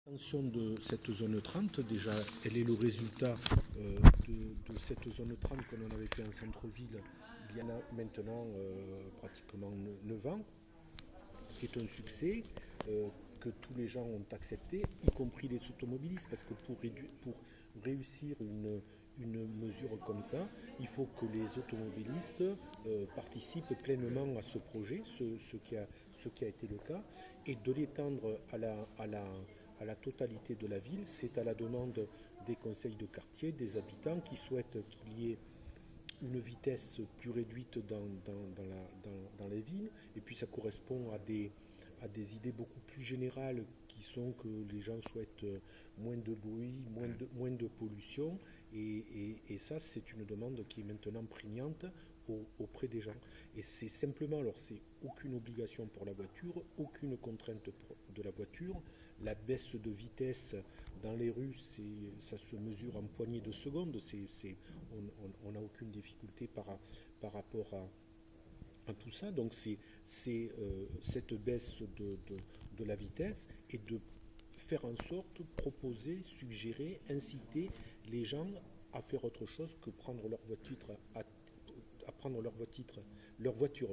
L'extension de cette zone 30, déjà, elle est le résultat de cette zone 30 qu'on en avait fait en centre-ville il y en a maintenant pratiquement 9 ans, qui est un succès que tous les gens ont accepté, y compris les automobilistes, parce que pour réussir une mesure comme ça, il faut que les automobilistes participent pleinement à ce projet, ce qui a été le cas, et de l'étendre à la totalité de la ville. C'est à la demande des conseils de quartier, des habitants qui souhaitent qu'il y ait une vitesse plus réduite dans les villes, et puis ça correspond à des idées beaucoup plus générales qui sont que les gens souhaitent moins de bruit, moins de pollution, et ça c'est une demande qui est maintenant prégnante auprès des gens. Et c'est simplement, alors c'est aucune obligation pour la voiture, aucune contrainte de la voiture, la baisse de vitesse dans les rues, ça se mesure en poignées de secondes, on n'a aucune difficulté par rapport à tout ça. Donc c'est cette baisse de la vitesse et de faire en sorte, proposer, suggérer, inciter les gens à faire autre chose que prendre leur voiture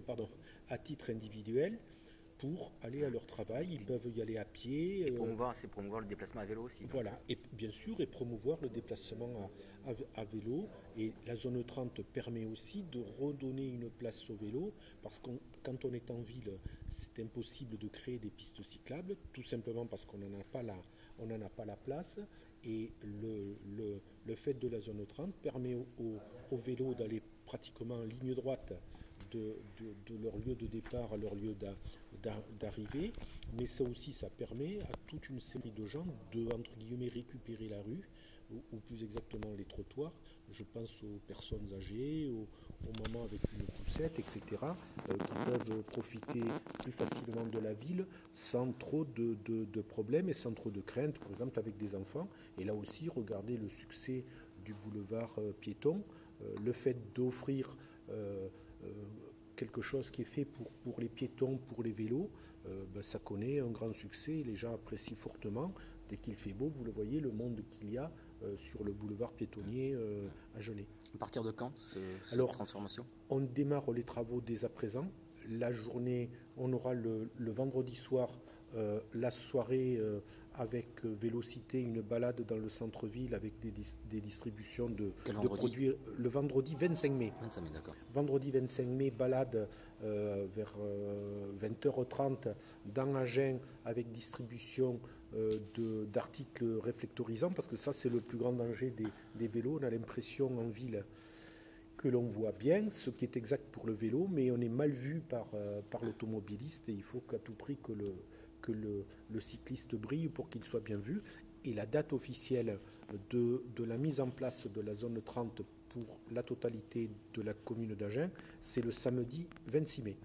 à titre individuel pour aller à leur travail. Ils peuvent y aller à pied. C'est promouvoir le déplacement à vélo aussi. Voilà, et bien sûr, et promouvoir le déplacement à vélo. Et la zone 30 permet aussi de redonner une place au vélo, parce que quand on est en ville, c'est impossible de créer des pistes cyclables, tout simplement parce qu'on n'en a pas la place. Et le fait de la zone 30 permet au vélo d'aller pratiquement en ligne droite de leur lieu de départ à leur lieu d'arrivée, mais ça aussi, ça permet à toute une série de gens de, entre guillemets, récupérer la rue, ou plus exactement les trottoirs. Je pense aux personnes âgées, aux mamans avec une poussette, etc., qui peuvent profiter plus facilement de la ville sans trop de problèmes et sans trop de craintes, par exemple avec des enfants. Et là aussi, regardez le succès du boulevard piéton, le fait d'offrir quelque chose qui est fait pour les piétons, pour les vélos, ça connaît un grand succès. Les gens apprécient fortement. Dès qu'il fait beau, vous le voyez, le monde qu'il y a sur le boulevard piétonnier à Genêt. À partir de quand cette transformation ? On démarre les travaux dès à présent. La journée, on aura le vendredi soir la soirée avec Vélocité, une balade dans le centre-ville avec des distributions de produits. Le vendredi 25 mai. 25 mai, d'accord. Vendredi 25 mai, balade vers 20h30 dans Agen avec distribution d'articles réflectorisants, parce que ça c'est le plus grand danger des vélos. On a l'impression en ville que l'on voit bien, ce qui est exact pour le vélo, mais on est mal vu par l'automobiliste, et il faut qu'à tout prix que le cycliste brille pour qu'il soit bien vu. Et la date officielle de la mise en place de la zone 30 pour la totalité de la commune d'Agen, c'est le samedi 26 mai.